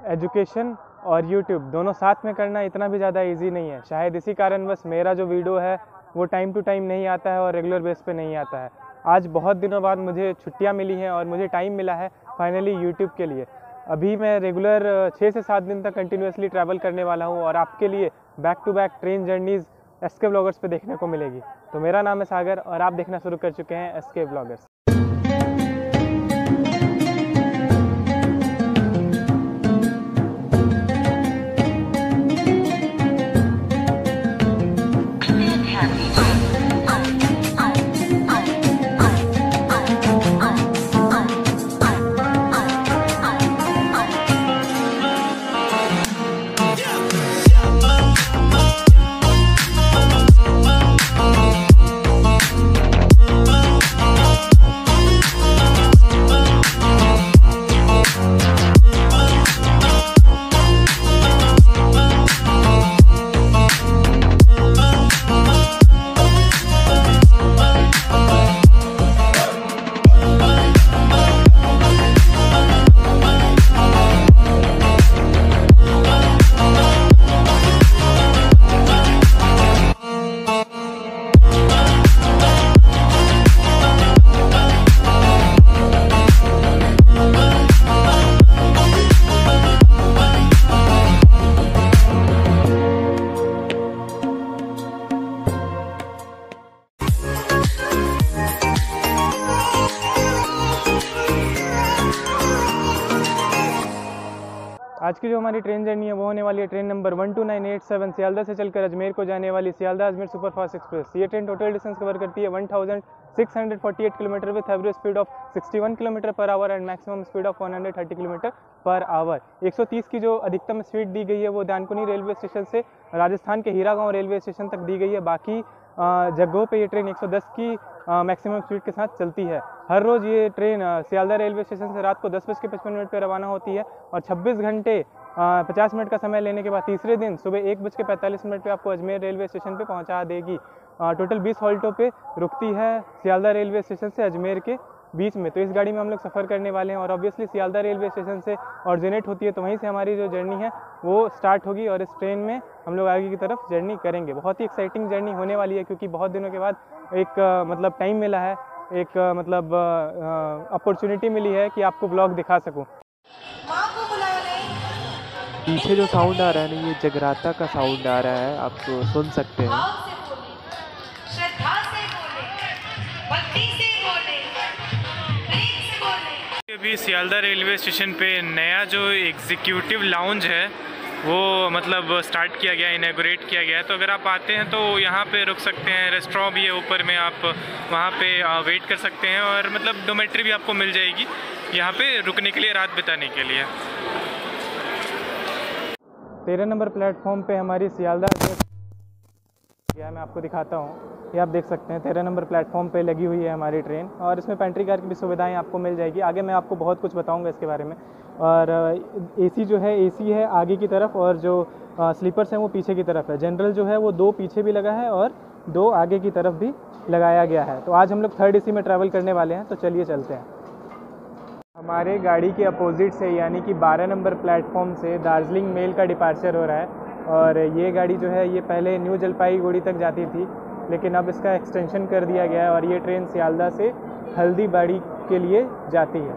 Education और YouTube दोनों साथ में करना इतना भी ज़्यादा इजी नहीं है। शायद इसी कारणवश मेरा जो वीडियो है वो टाइम टू टाइम नहीं आता है और रेगुलर बेस पे नहीं आता है। आज बहुत दिनों बाद मुझे छुट्टियां मिली हैं और मुझे टाइम मिला है फाइनली यूट्यूब के लिए। अभी मैं रेगुलर 6 से 7 दिन तक कंटिन्यूसली ट्रैवल करने वाला हूँ और आपके लिए back to back train journeys SK bloggers पे देखने को मिलेगी। तो मेरा नाम है सागर और आप देखना शुरू कर चुके हैं एसके ब्लॉगर्स। आज की जो हमारी ट्रेन जर्नी है वो होने वाली है ट्रेन नंबर 12987 सियालदह से चलकर अजमेर को जाने वाली सियालदह अजमेर सुपरफास्ट एक्सप्रेस। ये ट्रेन टोटल डिस्टेंस कवर करती है 1648 kilometre with average speed of 61 kilometre per hour and maximum speed of 130 kilometre per hour. 130 की जो अधिकतम स्पीड दी गई है वो दानकुनी रेलवे स्टेशन से राजस्थान के हीरा गाँव रेलवे स्टेशन तक दी गई है। बाकी जगहों पे ये ट्रेन 110 की मैक्सिमम स्पीड के साथ चलती है। हर रोज़ ये ट्रेन सियालदह रेलवे स्टेशन से रात को 10:55 पर रवाना होती है और 26 घंटे 50 मिनट का समय लेने के बाद तीसरे दिन सुबह 1:45 पे आपको अजमेर रेलवे स्टेशन पे पहुंचा देगी। टोटल 20 हॉल्टों पे रुकती है सियालदह रेलवे स्टेशन से अजमेर के बीच में। तो इस गाड़ी में हम लोग सफ़र करने वाले हैं और ऑब्वियसली सियालदह रेलवे स्टेशन से ऑरिजिनेट होती है, तो वहीं से हमारी जो जर्नी है वो स्टार्ट होगी और इस ट्रेन में हम लोग आगे की तरफ जर्नी करेंगे। बहुत ही एक्साइटिंग जर्नी होने वाली है क्योंकि बहुत दिनों के बाद एक मतलब टाइम मिला है, एक मतलब अपॉर्चुनिटी मिली है कि आपको ब्लॉग दिखा सकूं। पीछे जो साउंड आ रहा है ना, ये जगराता का साउंड आ रहा है, आप सुन सकते हैं। अभी सियालदह रेलवे स्टेशन पे नया जो एग्जीक्यूटिव लाउंज है वो मतलब स्टार्ट किया गया, इनॉग्रेट किया गया है। तो अगर आप आते हैं तो यहाँ पे रुक सकते हैं। रेस्टोरेंट भी है ऊपर में, आप वहाँ पे वेट कर सकते हैं और मतलब डोमेट्री भी आपको मिल जाएगी यहाँ पे रुकने के लिए, रात बिताने के लिए। 13 नंबर प्लेटफॉर्म पे हमारी सियालदह मैं आपको दिखाता हूँ। ये आप देख सकते हैं 13 नंबर प्लेटफॉर्म पे लगी हुई है हमारी ट्रेन और इसमें पेंट्री कार की भी सुविधाएं आपको मिल जाएगी। आगे मैं आपको बहुत कुछ बताऊंगा इसके बारे में। और एसी जो है, एसी है आगे की तरफ और जो स्लीपर्स हैं वो पीछे की तरफ है। जनरल जो है वो 2 पीछे भी लगा है और 2 आगे की तरफ भी लगाया गया है। तो आज हम लोग 3rd एसी में ट्रैवल करने वाले हैं, तो चलिए चलते हैं। हमारे गाड़ी के अपोजिट से यानी कि 12 नंबर प्लेटफॉर्म से दार्जिलिंग मेल का डिपार्चर हो रहा है और ये गाड़ी जो है ये पहले न्यू जलपाईगुड़ी तक जाती थी, लेकिन अब इसका एक्सटेंशन कर दिया गया है और ये ट्रेन सियालदह से हल्दीबाड़ी के लिए जाती है।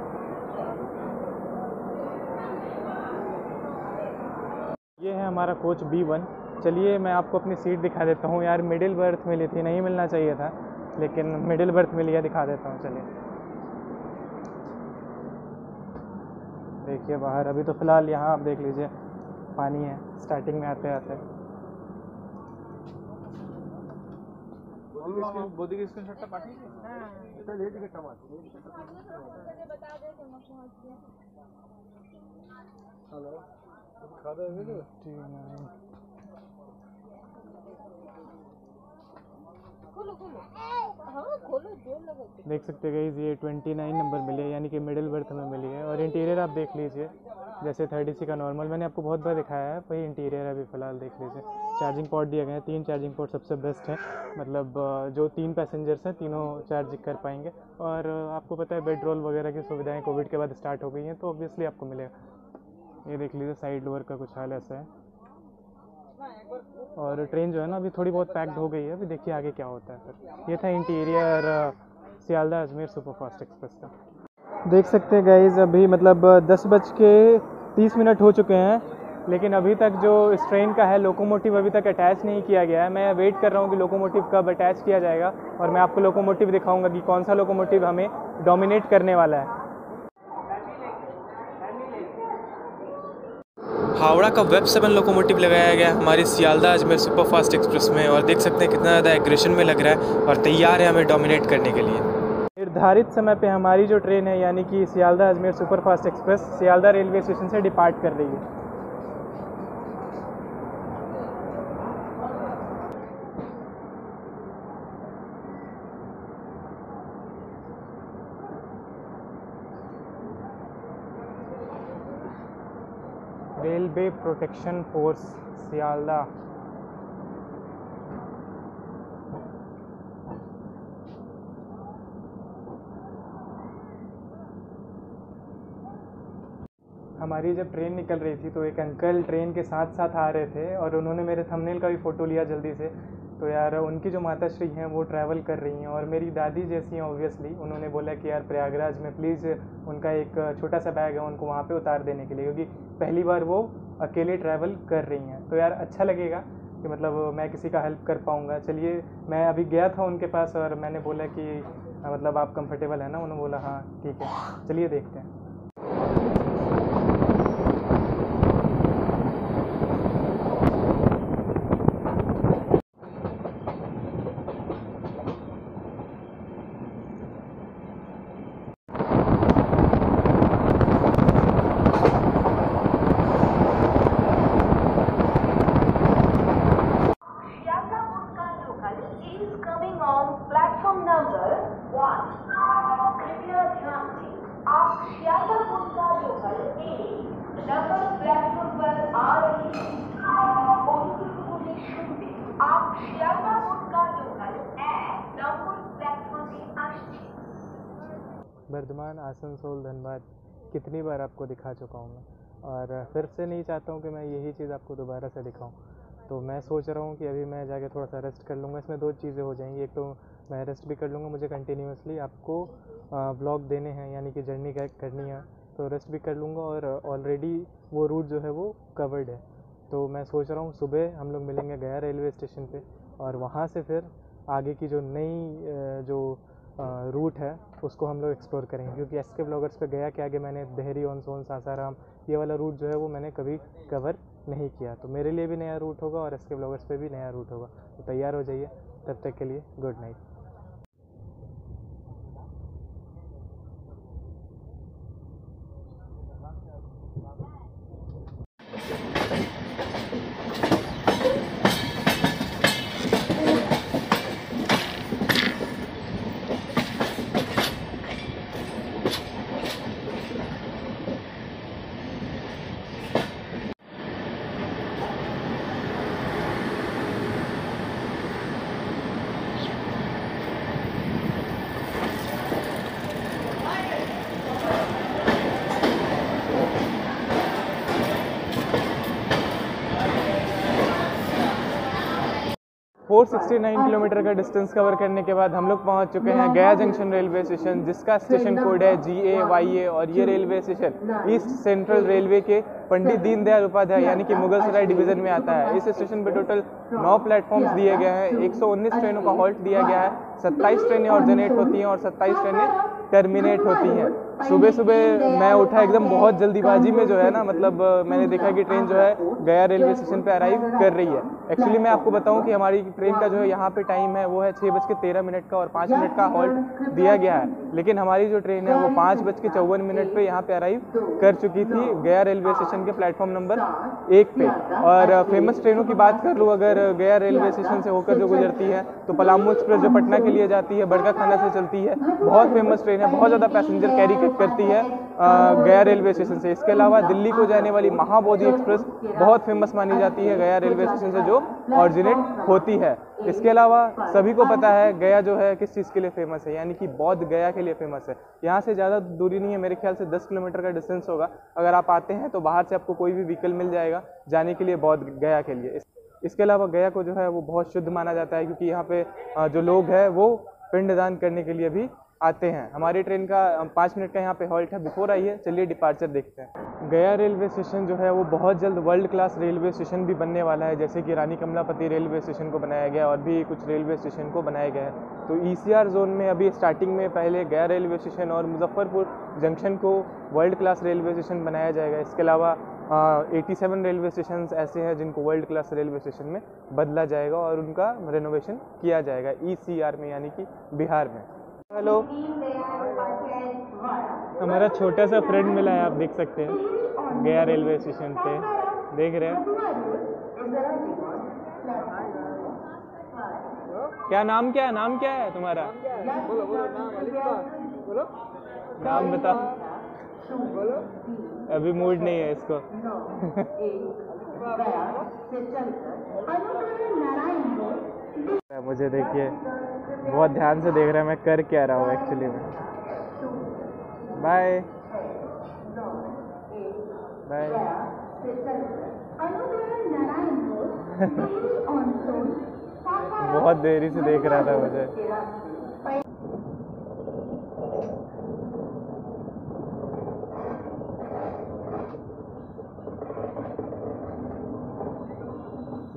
ये है हमारा कोच B1। चलिए मैं आपको अपनी सीट दिखा देता हूँ। यार मिडिल बर्थ मिली थी, नहीं मिलना चाहिए था, लेकिन मिडिल बर्थ मिली है, दिखा देता हूँ। चलिए देखिए बाहर, अभी तो फ़िलहाल यहाँ आप देख लीजिए पानी है स्टार्टिंग में आते आते। देख सकते हैं गाइस, ये 29 नंबर मिली है यानी कि मिडिल बर्थ में मिली है। और इंटीरियर आप देख लीजिए, जैसे 3rd एसी का नॉर्मल मैंने आपको बहुत बार दिखाया है, वही इंटीरियर अभी फ़िलहाल देख लीजिए। चार्जिंग पोर्ट दिए गए हैं, 3 चार्जिंग पोर्ट सबसे बेस्ट है, मतलब जो 3 पैसेंजर्स हैं तीनों चार्ज कर पाएंगे। और आपको पता है बेड रोल वगैरह की सुविधाएं कोविड के बाद स्टार्ट हो गई हैं, तो ऑब्वियसली आपको मिलेगा। ये देख लीजिए साइड डोर का कुछ हाल ऐसा है। और ट्रेन जो है ना अभी थोड़ी बहुत पैक्ड हो गई है, अभी देखिए आगे क्या होता है फिर। ये था interior Sealdah Ajmer superfast express का। देख सकते हैं गाइस अभी मतलब 10:30 हो चुके हैं, लेकिन अभी तक जो इस ट्रेन का है लोकोमोटिव अभी तक अटैच नहीं किया गया है। मैं वेट कर रहा हूँ कि लोकोमोटिव कब अटैच किया जाएगा और मैं आपको लोकोमोटिव दिखाऊंगा कि कौन सा लोकोमोटिव हमें डोमिनेट करने वाला है। हावड़ा का वेब 7 लोकोमोटिव लगाया गया हमारी सियालदा अजमेर सुपरफास्ट एक्सप्रेस में, और देख सकते हैं कितना ज़्यादा एग्रेशन में लग रहा है और तैयार है हमें डोमिनेट करने के लिए। निर्धारित समय पे हमारी जो ट्रेन है यानी कि Sealdah Ajmer superfast express Sealdah railway station से डिपार्ट कर रही है। Railway protection force Sealdah. हमारी जब ट्रेन निकल रही थी तो एक अंकल ट्रेन के साथ साथ आ रहे थे और उन्होंने मेरे थंबनेल का भी फ़ोटो लिया जल्दी से। तो यार उनकी जो माताश्री हैं वो ट्रैवल कर रही हैं और मेरी दादी जैसी हैं ऑब्वियसली। उन्होंने बोला कि यार प्रयागराज में प्लीज़ उनका एक छोटा सा बैग है उनको वहाँ पे उतार देने के लिए, क्योंकि पहली बार वो अकेले ट्रैवल कर रही हैं। तो यार अच्छा लगेगा कि मतलब मैं किसी का हेल्प कर पाऊँगा। चलिए मैं अभी गया था उनके पास और मैंने बोला कि मतलब आप कंफर्टेबल है ना? उन्होंने बोला हाँ ठीक है, चलिए देखते हैं। बर्धमान, आसनसोल, धनबाद कितनी बार आपको दिखा चुका हूँ मैं, और फिर से नहीं चाहता हूँ कि मैं यही चीज़ आपको दोबारा से दिखाऊँ। तो मैं सोच रहा हूँ कि अभी मैं जाके थोड़ा सा रेस्ट कर लूँगा। इसमें दो चीज़ें हो जाएंगी, एक तो मैं रेस्ट भी कर लूँगा, मुझे कंटिन्यूसली आपको व्लॉग देने हैं यानी कि जर्नी करनी है, तो रेस्ट भी कर लूँगा और ऑलरेडी वो रूट जो है वो कवर्ड है। तो मैं सोच रहा हूँ सुबह हम लोग मिलेंगे गया रेलवे स्टेशन पे और वहाँ से फिर आगे की जो नई जो रूट है उसको हम लोग एक्सप्लोर करेंगे, क्योंकि एसके ब्लॉगर्स पे गया के आगे मैंने देहरी, ऑनसोन, सासाराम ये वाला रूट जो है वो मैंने कभी कवर नहीं किया। तो मेरे लिए भी नया रूट होगा और एसके ब्लॉगर्स पे भी नया रूट होगा। तो तैयार हो जाइए, तब तक के लिए गुड नाइट। फोर 69 किलोमीटर का डिस्टेंस कवर करने के बाद हम लोग पहुंच चुके हैं गया जंक्शन रेलवे स्टेशन, जिसका स्टेशन कोड है GAYA, और ये railway station east central railway के पंडित दीनदयाल उपाध्याय यानी कि मुगलसराय डिवीज़न में आता है। इस स्टेशन पर टोटल 9 प्लेटफॉर्म्स दिए गए हैं, 119 ट्रेनों का हॉल्ट दिया गया है, 27 ट्रेनें ऑरिजिनेट होती हैं और 27 ट्रेनें टर्मिनेट होती हैं। सुबह सुबह मैं उठा एकदम बहुत जल्दीबाजी में, जो है ना मतलब मैंने देखा कि ट्रेन जो है गया रेलवे स्टेशन पे अराइव कर रही है। एक्चुअली मैं आपको बताऊं कि हमारी ट्रेन का जो है यहाँ पे टाइम है वो है 6:13 का और 5 मिनट का हॉल्ट दिया गया है, लेकिन हमारी जो ट्रेन है वो 5:54 पे यहाँ पे अराइव कर चुकी थी गया रेलवे स्टेशन के प्लेटफॉर्म नंबर 1 पे। और फेमस ट्रेनों की बात कर लूँ अगर गया रेलवे स्टेशन से होकर जो गुजरती है तो पलामू एक्सप्रेस जो पटना के लिए जाती है बड़का खाना से चलती है, बहुत फेमस ट्रेन है, बहुत ज़्यादा पैसेंजर कैरी करती है गया रेलवे स्टेशन से। इसके अलावा दिल्ली को जाने वाली महाबोधि एक्सप्रेस बहुत फेमस मानी जाती है गया रेलवे स्टेशन से जो ऑरिजिनेट होती है। इसके अलावा सभी को पता है गया जो है किस चीज़ के लिए फेमस है, यानी कि बौद्ध गया के लिए फेमस है। यहाँ से ज़्यादा दूरी नहीं है, मेरे ख्याल से 10 किलोमीटर का डिस्टेंस होगा। अगर आप आते हैं तो बाहर से आपको कोई भी व्हीकल मिल जाएगा जाने के लिए बौद्ध गया के लिए। इसके अलावा गया को जो है वो बहुत शुद्ध माना जाता है, क्योंकि यहाँ पे जो लोग हैं वो पिंडदान करने के लिए भी आते हैं। हमारी ट्रेन का 5 मिनट का यहाँ पे हॉल्ट है, बिफोर आइए, चलिए डिपार्चर देखते हैं। गया रेलवे स्टेशन जो है वो बहुत जल्द वर्ल्ड क्लास रेलवे स्टेशन भी बनने वाला है, जैसे कि रानी कमलापति रेलवे स्टेशन को बनाया गया और भी कुछ रेलवे स्टेशन को बनाया गया है। तो ECR जोन में अभी स्टार्टिंग में पहले गया रेलवे स्टेशन और मुजफ्फरपुर जंक्शन को वर्ल्ड क्लास रेलवे स्टेशन बनाया जाएगा। इसके अलावा 87 रेलवे स्टेशन ऐसे हैं जिनको वर्ल्ड क्लास रेलवे स्टेशन में बदला जाएगा और उनका रेनोवेशन किया जाएगा ECR में, यानी कि बिहार में। हेलो, हमारा छोटा सा फ्रेंड मिला है, आप देख सकते हैं गया रेलवे स्टेशन पे, देख रहे हैं। क्या नाम क्या है? नाम क्या है तुम्हारा? नाम बताओ। अभी मूड नहीं है इसको। मुझे देखिए बहुत ध्यान से देख रहा है मैं कर क्या रहा हूँ एक्चुअली में। Bye bye. बहुत देरी से देख रहा था मुझे।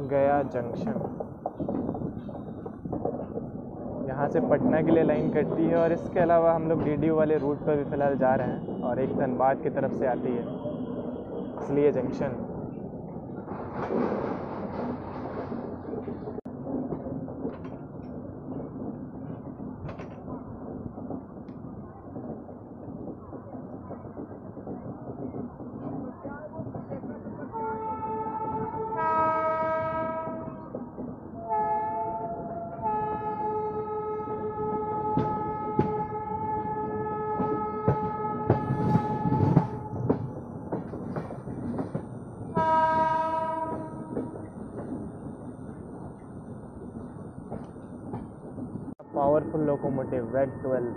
गया जंक्शन, यहाँ से पटना के लिए लाइन कटती है और इसके अलावा हम लोग DDU वाले रूट पर भी फ़िलहाल जा रहे हैं और एक धनबाद की तरफ से आती है, इसलिए junction. Powerful locomotive WAG 12।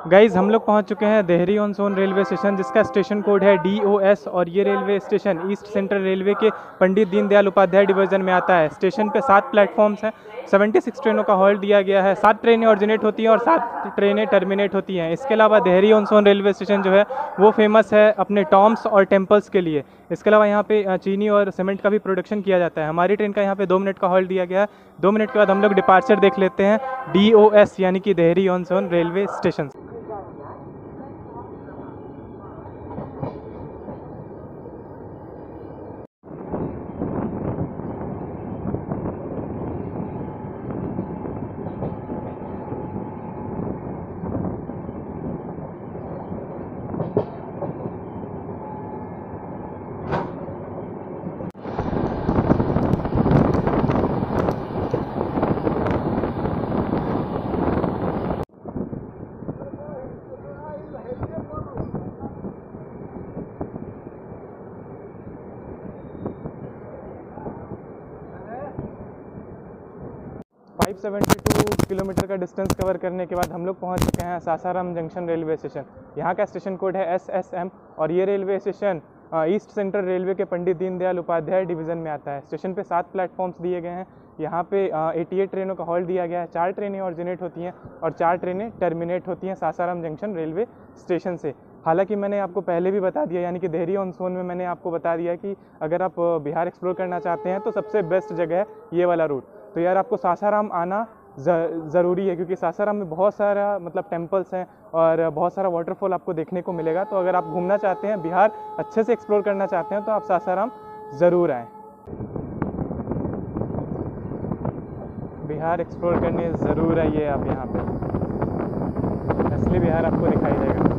Guys हम लोग पहुंच चुके हैं देहरी ऑन सोन रेलवे स्टेशन, जिसका स्टेशन कोड है DOS और ये railway station east central railway के पंडित दीनदयाल उपाध्याय डिवीजन में आता है। स्टेशन पे 7 प्लेटफॉर्म्स हैं, 76 ट्रेनों का हॉल्ट दिया गया है। 7 ट्रेनें ऑरिजिनेट होती हैं और 7 ट्रेनें टर्मिनेट होती हैं। इसके अलावा देहरी ऑन सोन रेलवे स्टेशन जो है वो फेमस है अपने टॉम्स और टेम्पल्स के लिए। इसके अलावा यहाँ पे चीनी और सीमेंट का भी प्रोडक्शन किया जाता है। हमारी ट्रेन का यहाँ पे 2 मिनट का हॉल्ट दिया गया है। 2 मिनट के बाद हम लोग डिपार्चर देख लेते हैं DOS यानी कि Dehri on Sone railway station. 572 kilometre का डिस्टेंस कवर करने के बाद हम लोग पहुंच चुके हैं सासाराम जंक्शन रेलवे स्टेशन। यहाँ का स्टेशन कोड है SSM और ये railway station east central railway के पंडित दीनदयाल उपाध्याय डिवीज़न में आता है। स्टेशन पे 7 प्लेटफॉर्म्स दिए गए हैं। यहाँ पे 88 ट्रेनों का हॉल्ट दिया गया है। 4 ट्रेनें ऑरिजिनेट होती हैं और 4 ट्रेनें टर्मिनेट होती हैं सासाराम जंक्शन रेलवे स्टेशन से। हालांकि मैंने आपको पहले भी बता दिया, यानी कि देहरी ऑन सोन में मैंने आपको बता दिया कि अगर आप बिहार एक्सप्लोर करना चाहते हैं तो सबसे बेस्ट जगह है ये वाला रूट। तो यार आपको सासाराम आना ज़रूरी है, क्योंकि सासाराम में बहुत सारा मतलब टेम्पल्स हैं और बहुत सारा वाटरफॉल आपको देखने को मिलेगा। तो अगर आप घूमना चाहते हैं, बिहार अच्छे से एक्सप्लोर करना चाहते हैं, तो आप सासाराम ज़रूर आएँ। बिहार एक्सप्लोर करने ज़रूर आइए आप यहाँ पे, असली बिहार आपको दिखाई देगा।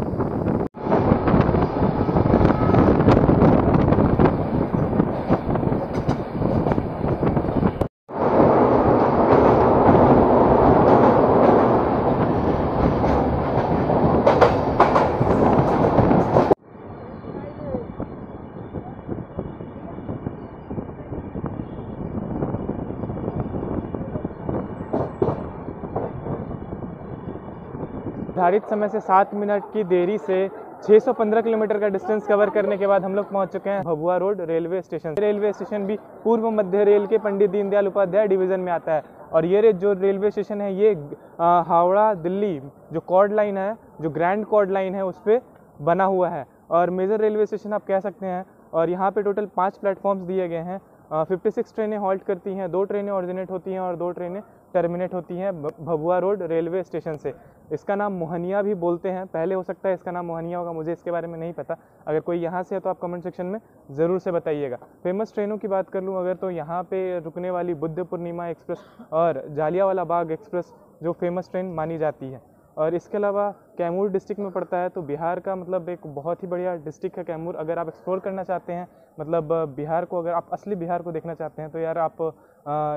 निर्धारित समय से 7 मिनट की देरी से 615 किलोमीटर का डिस्टेंस कवर करने के बाद हम लोग पहुंच चुके हैं Bhabua road railway station. Railway station भी पूर्व मध्य रेल के पंडित दीनदयाल उपाध्याय डिवीज़न में आता है और ये जो रेलवे स्टेशन है ये हावड़ा दिल्ली जो कॉर्ड लाइन है, जो ग्रैंड कॉर्ड लाइन है, उस पर बना हुआ है और मेजर रेलवे स्टेशन आप कह सकते हैं। और यहाँ पे टोटल 5 प्लेटफॉर्म्स दिए गए हैं। 56 ट्रेनें हॉल्ट करती हैं, 2 ट्रेनें ऑरिजिनेट होती हैं और 2 ट्रेनें टर्मिनेट होती हैं भभुआ रोड रेलवे स्टेशन से। इसका नाम मोहनिया भी बोलते हैं, पहले हो सकता है इसका नाम मोहनिया होगा, मुझे इसके बारे में नहीं पता। अगर कोई यहाँ से है तो आप कमेंट सेक्शन में ज़रूर से बताइएगा। फेमस ट्रेनों की बात कर लूँ अगर, तो यहाँ पे रुकने वाली बुद्ध पूर्णिमा एक्सप्रेस और जालियांवाला बाग एक्सप्रेस जो फेमस ट्रेन मानी जाती है। और इसके अलावा कैमूर डिस्ट्रिक्ट में पड़ता है, तो बिहार का मतलब एक बहुत ही बढ़िया डिस्ट्रिक्ट है कैमूर। अगर आप एक्सप्लोर करना चाहते हैं, मतलब बिहार को, अगर आप असली बिहार को देखना चाहते हैं, तो यार आप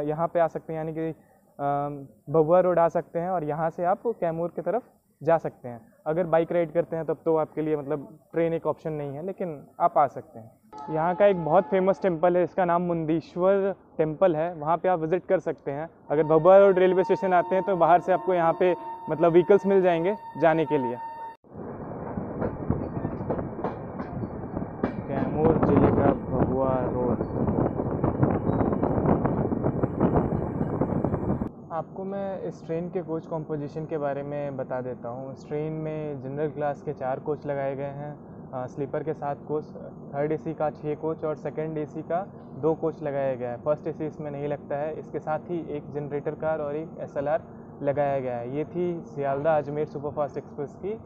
यहाँ पे आ सकते हैं, यानी कि भभुआ रोड आ सकते हैं और यहाँ से आप कैमूर की तरफ जा सकते हैं। अगर बाइक राइड करते हैं तब तो आपके लिए मतलब ट्रेन एक ऑप्शन नहीं है, लेकिन आप आ सकते हैं। यहाँ का एक बहुत फेमस टेम्पल है, इसका नाम मुंदीश्वर टेम्पल है, वहाँ पे आप विज़िट कर सकते हैं। अगर भभुआ रोड रेलवे स्टेशन आते हैं तो बाहर से आपको यहाँ पे मतलब व्हीकल्स मिल जाएंगे जाने के लिए। कैमूर जिले का भभुआ रोड। आपको मैं इस ट्रेन के कोच कॉम्पोजिशन के बारे में बता देता हूँ। इस ट्रेन में जनरल क्लास के 4 कोच लगाए गए हैं, स्लीपर के 7 कोच, थर्ड AC का 6 कोच और सेकंड AC का 2 कोच लगाया गया है। फर्स्ट AC इसमें नहीं लगता है। इसके साथ ही एक जनरेटर कार और एक SLR लगाया गया है। ये थी सियालदा अजमेर सुपरफास्ट एक्सप्रेस की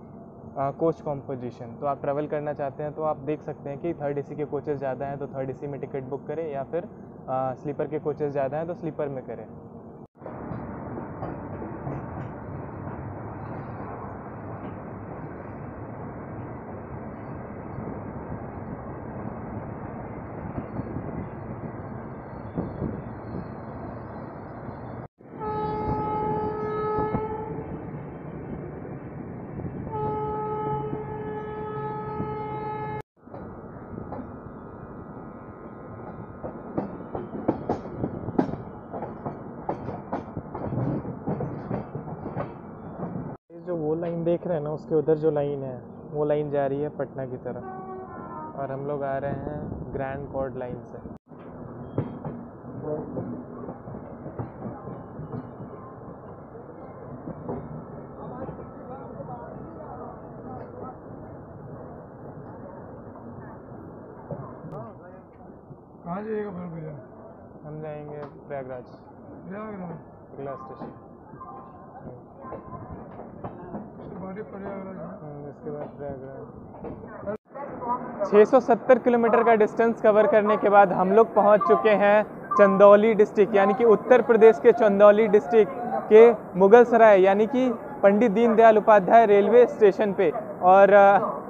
कोच कॉम्पोजिशन। तो आप ट्रैवल करना चाहते हैं तो आप देख सकते हैं कि थर्ड AC के कोचेज़ ज़्यादा हैं तो थर्ड AC में टिकट बुक करें, या फिर स्लीपर के कोचेज़ ज़्यादा हैं तो स्लीपर में करें। जो वो लाइन देख रहे हैं ना, उसके उधर जो लाइन है वो लाइन जा रही है पटना की तरफ और हम लोग आ रहे हैं ग्रैंड कॉर्ड लाइन से। कहाँ जाइएगा फिर भैया? हम जाएंगे प्रयागराज अगला स्टेशन। इसके बाद प्रयागराज। 670 किलोमीटर का डिस्टेंस कवर करने के बाद हम लोग पहुंच चुके हैं चंदौली डिस्ट्रिक्ट, यानी कि उत्तर प्रदेश के चंदौली डिस्ट्रिक्ट के मुगलसराय, यानी कि पंडित दीनदयाल उपाध्याय रेलवे स्टेशन पे। और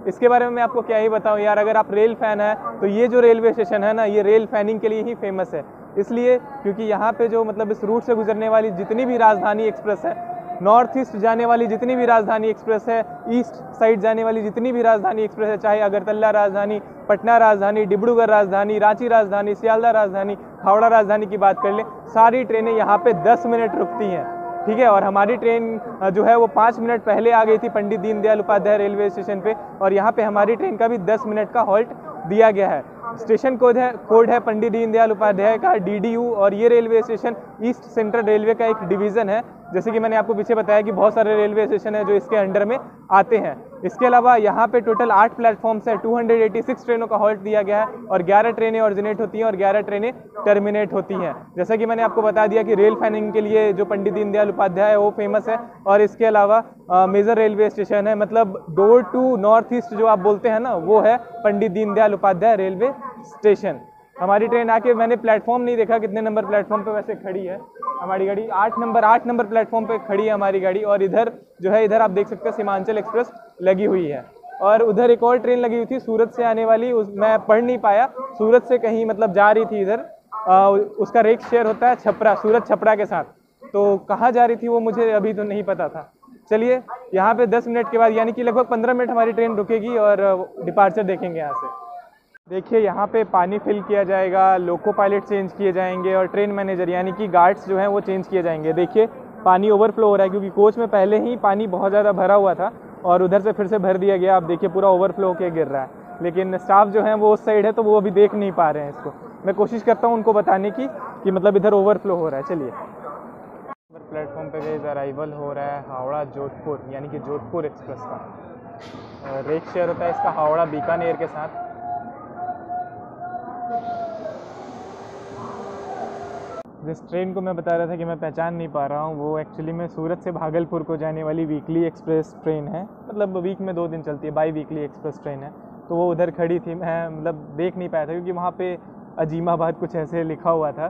इसके बारे में मैं आपको क्या ही बताऊं यार, अगर आप रेल फैन हैं तो ये जो रेलवे स्टेशन है ना, ये रेल फैनिंग के लिए ही फेमस है। इसलिए क्योंकि यहाँ पे जो मतलब इस रूट से गुजरने वाली जितनी भी राजधानी एक्सप्रेस है, नॉर्थ ईस्ट जाने वाली जितनी भी राजधानी एक्सप्रेस है, ईस्ट साइड जाने वाली जितनी भी राजधानी एक्सप्रेस है, चाहे अगरतला राजधानी, पटना राजधानी, डिब्रूगढ़ राजधानी, रांची राजधानी, सियालदा राजधानी, हावड़ा राजधानी की बात कर लें, सारी ट्रेनें यहाँ पे 10 मिनट रुकती हैं। ठीक है। और हमारी ट्रेन जो है वो 5 मिनट पहले आ गई थी पंडित दीनदयाल उपाध्याय रेलवे स्टेशन पे, और यहाँ पे हमारी ट्रेन का भी 10 मिनट का हॉल्ट दिया गया है। स्टेशन कोड है पंडित दीनदयाल उपाध्याय का DDU, और ये railway station east central railway का एक डिवीज़न है। जैसे कि मैंने आपको पीछे बताया कि बहुत सारे रेलवे स्टेशन है जो इसके अंडर में आते हैं। इसके अलावा यहाँ पे टोटल 8 प्लेटफॉर्म्स हैं, 286 ट्रेनों का हॉल्ट दिया गया है, और 11 ट्रेनें ऑरिजिनेट होती हैं और 11 ट्रेनें टर्मिनेट होती हैं। जैसा कि मैंने आपको बता दिया कि रेल फैनिंग के लिए जो पंडित दीनदयाल उपाध्याय है वो फेमस है, और इसके अलावा मेजर रेलवे स्टेशन है, मतलब डोर टू नॉर्थ ईस्ट जो आप बोलते हैं ना, वो है पंडित दीनदयाल उपाध्याय रेलवे स्टेशन। हमारी ट्रेन आके मैंने प्लेटफॉर्म नहीं देखा कितने नंबर प्लेटफॉर्म पे वैसे खड़ी है हमारी गाड़ी। 8 नंबर प्लेटफॉर्म पे खड़ी है हमारी गाड़ी, और इधर जो है इधर आप देख सकते हैं सीमांचल एक्सप्रेस लगी हुई है। और उधर एक और ट्रेन लगी हुई थी सूरत से आने वाली, मैं पढ़ नहीं पाया, सूरत से कहीं मतलब जा रही थी इधर, उसका रेक शेयर होता है छपरा, सूरत छपरा के साथ, तो कहाँ जा रही थी वो मुझे अभी तो नहीं पता था। चलिए यहाँ पे 10 मिनट के बाद यानी कि लगभग 15 मिनट हमारी ट्रेन रुकेगी और डिपार्चर देखेंगे यहाँ से। देखिए यहाँ पे पानी फिल किया जाएगा, लोको पायलट चेंज किए जाएंगे, और ट्रेन मैनेजर यानी कि गार्ड्स जो हैं वो चेंज किए जाएंगे। देखिए पानी ओवरफ्लो हो रहा है क्योंकि कोच में पहले ही पानी बहुत ज़्यादा भरा हुआ था और उधर से फिर से भर दिया गया। आप देखिए पूरा ओवरफ्लो होकर गिर रहा है, लेकिन स्टाफ जो है वो उस साइड है तो वो अभी देख नहीं पा रहे हैं इसको। मैं कोशिश करता हूँ उनको बताने की कि मतलब इधर ओवरफ्लो हो रहा है। चलिए प्लेटफॉर्म पे गए अराइवल हो रहा है हावड़ा जोधपुर यानी कि जोधपुर एक्सप्रेस का। रेक शेयर होता है इसका हावड़ा बीकानेर के साथ। जिस ट्रेन को मैं बता रहा था कि मैं पहचान नहीं पा रहा हूँ, वो एक्चुअली में सूरत से भागलपुर को जाने वाली वीकली एक्सप्रेस ट्रेन है, मतलब वीक में 2 दिन चलती है, बाई वीकली एक्सप्रेस ट्रेन है। तो वो उधर खड़ी थी, मैं मतलब देख नहीं पाया था क्योंकि वहाँ पे अजीमाबाद कुछ ऐसे लिखा हुआ था,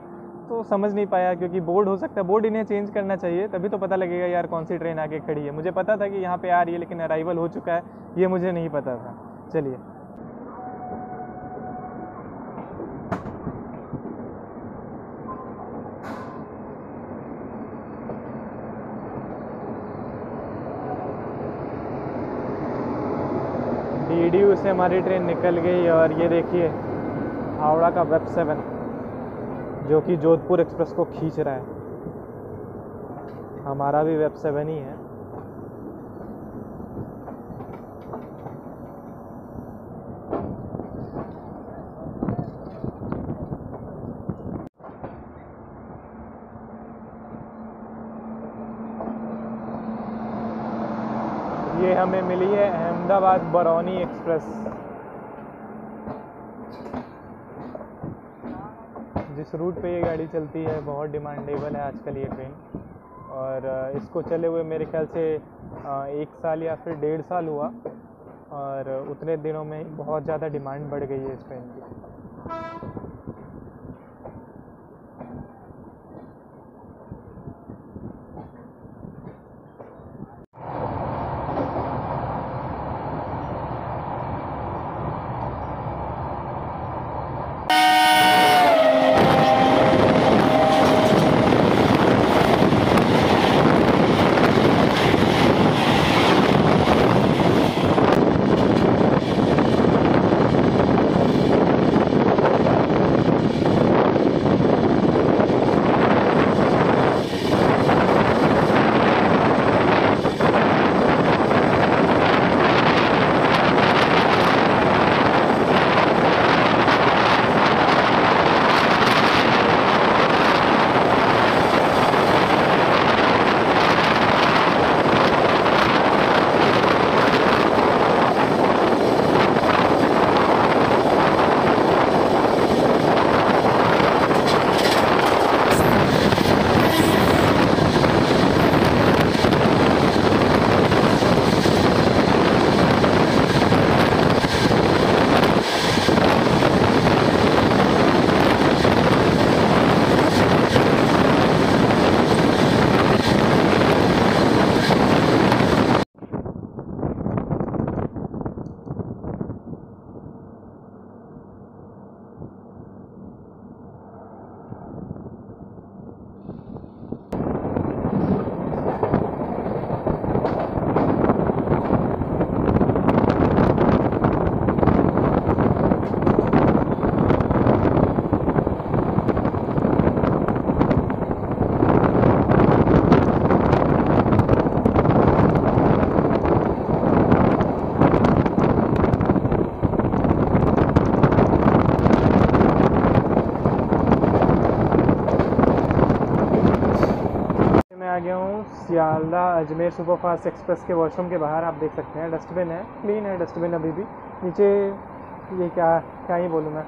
तो समझ नहीं पाया क्योंकि बोर्ड हो सकता है, बोर्ड इन्हें चेंज करना चाहिए तभी तो पता लगेगा यार कौन सी ट्रेन आके खड़ी है। मुझे पता था कि यहाँ पे आ रही है लेकिन अराइवल हो चुका है, ये मुझे नहीं पता था। चलिए DDU से हमारी ट्रेन निकल गई और ये देखिए हावड़ा का वेब 7 जो कि जोधपुर एक्सप्रेस को खींच रहा है। हमारा भी वेब 7 ही है। ये हमें मिली है अहमदाबाद बरौनी एक्सप्रेस, जिस रूट पे ये गाड़ी चलती है बहुत डिमांडेबल है आजकल ये ट्रेन, और इसको चले हुए मेरे ख्याल से 1 साल या फिर 1.5 साल हुआ, और उतने दिनों में बहुत ज़्यादा डिमांड बढ़ गई है इस ट्रेन की। सियालदा अजमेर सुपरफास्ट एक्सप्रेस के वॉशरूम के बाहर आप देख सकते हैं डस्टबिन है, क्लीन है डस्टबिन अभी भी। नीचे ये क्या क्या ही बोलूँ मैं,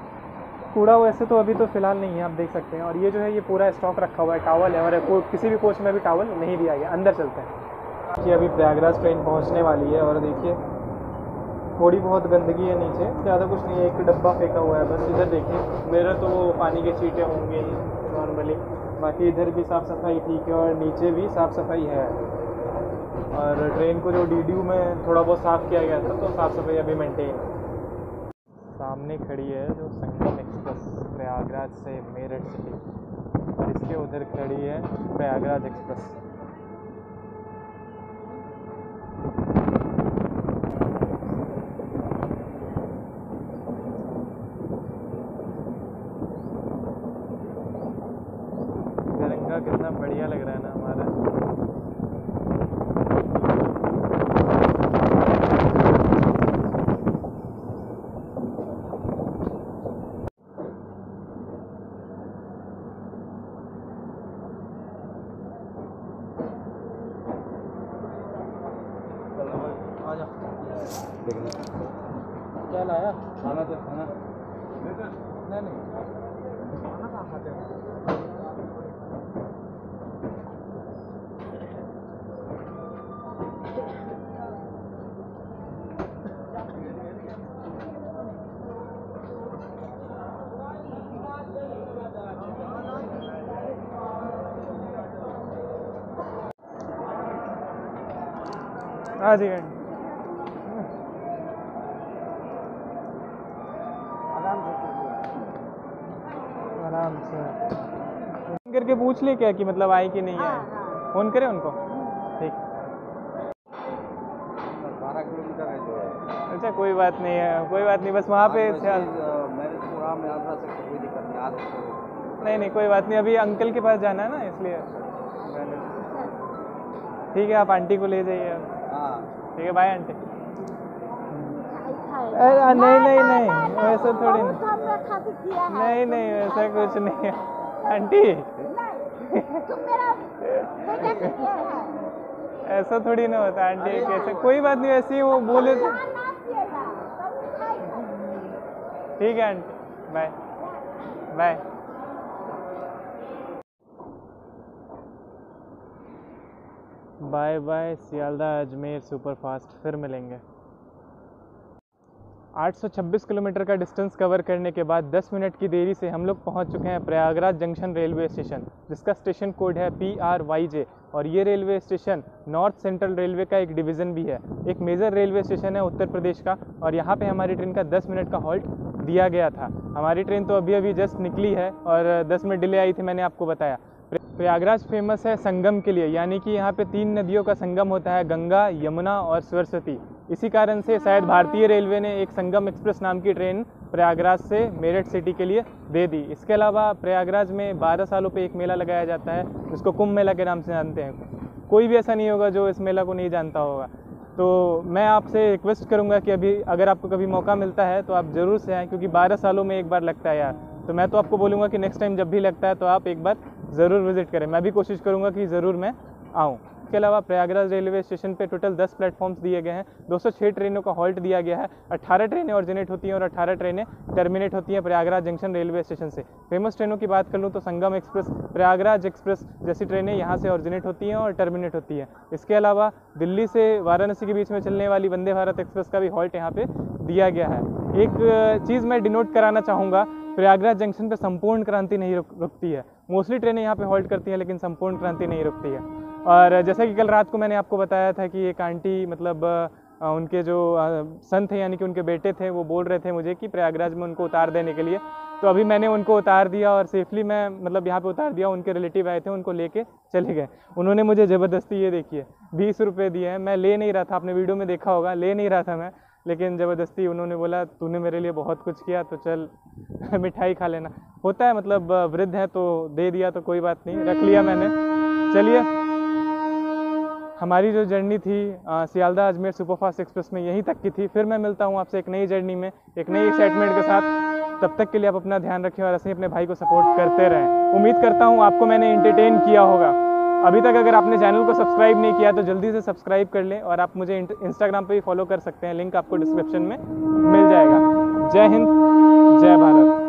कूड़ा वैसे तो अभी तो फ़िलहाल नहीं है, आप देख सकते हैं। और ये जो है ये पूरा स्टॉक रखा हुआ है, टावल है, और किसी भी कोच में भी टावल नहीं दिया गया। अंदर चलते हैं कि अभी प्रयागराज ट्रेन पहुँचने वाली है, और देखिए थोड़ी बहुत गंदगी है नीचे, ज़्यादा कुछ नहीं है, एक डब्बा फेंका हुआ है बस। इधर देखिए मेरा तो वो पानी के छींटे होंगे ही नॉर्मली, बाकी इधर भी साफ़ सफाई ठीक है और नीचे भी साफ़ सफाई है। और ट्रेन को जो DDU में थोड़ा बहुत साफ़ किया गया था, तो साफ़ सफाई अभी मेंटेन है। सामने खड़ी है जो संगम एक्सप्रेस प्रयागराज से मेरठ सिटी, और इसके उधर खड़ी है प्रयागराज एक्सप्रेस। तिरंगा कितना बढ़िया लग रहा है ना हमारा। क्या लाया? खाना तो खाना नहीं नहीं खाना कहाँ खाते हो? हाँ जी आराम से फोन करके पूछ ले क्या कि मतलब आए कि नहीं आए। फ़ोन करें उनको, ठीक। 12 किलोमीटर है जो है। अच्छा कोई बात नहीं है, कोई बात नहीं, बस वहाँ पे मेरे प्रोग्राम में आ सकते, कोई दिक्कत नहीं, आ सकते। नहीं नहीं कोई बात नहीं, अभी अंकल के पास जाना है ना, इसलिए मैंने। ठीक है आप आंटी को ले जाइए। हाँ ठीक है बाय आंटी। नहीं नहीं नहीं वैसा थोड़ी नहीं, नहीं वैसा कुछ नहीं है आंटी। ऐसा थोड़ी ना होता आंटी, कैसे? कोई बात नहीं, वैसे ही वो बोले तो। ठीक है aunty, bye bye. Bye bye Sealdah Ajmer superfast, फिर मिलेंगे। 826 किलोमीटर का डिस्टेंस कवर करने के बाद 10 मिनट की देरी से हम लोग पहुंच चुके हैं प्रयागराज जंक्शन रेलवे स्टेशन, जिसका स्टेशन कोड है PRYJ। और ये railway station north central railway का एक डिवीज़न भी है, एक मेजर रेलवे स्टेशन है उत्तर प्रदेश का। और यहाँ पे हमारी ट्रेन का 10 मिनट का हॉल्ट दिया गया था। हमारी ट्रेन तो अभी अभी जस्ट निकली है और 10 मिनट डिले आई थी, मैंने आपको बताया। प्रयागराज फेमस है संगम के लिए, यानी कि यहाँ पे 3 नदियों का संगम होता है, गंगा, यमुना और सरस्वती। इसी कारण से शायद भारतीय रेलवे ने एक संगम एक्सप्रेस नाम की ट्रेन प्रयागराज से मेरठ सिटी के लिए दे दी। इसके अलावा प्रयागराज में 12 सालों पे एक मेला लगाया जाता है, जिसको कुंभ मेला के नाम से जानते हैं। कोई भी ऐसा नहीं होगा जो इस मेला को नहीं जानता होगा। तो मैं आपसे रिक्वेस्ट करूँगा कि अभी अगर आपको कभी मौका मिलता है तो आप ज़रूर से आएँ, क्योंकि 12 सालों में एक बार लगता है यार। तो मैं तो आपको बोलूँगा कि नेक्स्ट टाइम जब भी लगता है तो आप एक बार ज़रूर विज़िट करें। मैं भी कोशिश करूँगा कि ज़रूर मैं आऊँ। इसके अलावा प्रयागराज रेलवे स्टेशन पे टोटल 10 प्लेटफॉर्म्स दिए गए हैं, 206 ट्रेनों का हॉल्ट दिया गया है, 18 ट्रेनें ऑरिजिनेट होती हैं और 18 ट्रेनें टर्मिनेट होती हैं प्रयागराज जंक्शन रेलवे स्टेशन से। फेमस ट्रेनों की बात कर लूँ तो संगम एक्सप्रेस, प्रयागराज एक्सप्रेस जैसी ट्रेनें यहाँ से ऑरिजिनेट होती हैं और टर्मिनेट होती हैं। इसके अलावा दिल्ली से वाराणसी के बीच में चलने वाली वंदे भारत एक्सप्रेस का भी हॉल्ट यहाँ पे दिया गया है। एक चीज़ मैं डिनोट कराना चाहूँगा, प्रयागराज जंक्शन पे संपूर्ण क्रांति नहीं रुकती है। मोस्टली ट्रेनें यहाँ पे हॉल्ट करती हैं, लेकिन संपूर्ण क्रांति नहीं रुकती है। और जैसा कि कल रात को मैंने आपको बताया था कि एक आंटी मतलब उनके जो सन थे, यानी कि उनके बेटे थे, वो बोल रहे थे मुझे कि प्रयागराज में उनको उतार देने के लिए। तो अभी मैंने उनको उतार दिया और सेफली मैं मतलब यहाँ पे उतार दिया। उनके रिलेटिव आए थे, उनको लेके चले गए। उन्होंने मुझे ज़बरदस्ती, ये देखिए 20 रुपये दिए हैं। मैं ले नहीं रहा था, आपने वीडियो में देखा होगा, ले नहीं रहा था मैं, लेकिन ज़बरदस्ती उन्होंने बोला तूने मेरे लिए बहुत कुछ किया तो चल मिठाई खा लेना। होता है, मतलब वृद्ध है तो दे दिया तो कोई बात नहीं, रख लिया मैंने। चलिए, हमारी जो जर्नी थी सियालदा अजमेर सुपरफास्ट एक्सप्रेस में यहीं तक की थी। फिर मैं मिलता हूँ आपसे एक नई जर्नी में, एक नई एक्साइटमेंट के साथ। तब तक के लिए आप अपना ध्यान रखें और ऐसे ही अपने भाई को सपोर्ट करते रहें। उम्मीद करता हूँ आपको मैंने एंटरटेन किया होगा। अभी तक अगर आपने चैनल को सब्सक्राइब नहीं किया तो जल्दी से सब्सक्राइब कर लें, और आप मुझे इंस्टाग्राम पे भी फॉलो कर सकते हैं, लिंक आपको डिस्क्रिप्शन में मिल जाएगा। जय हिंद, जय भारत।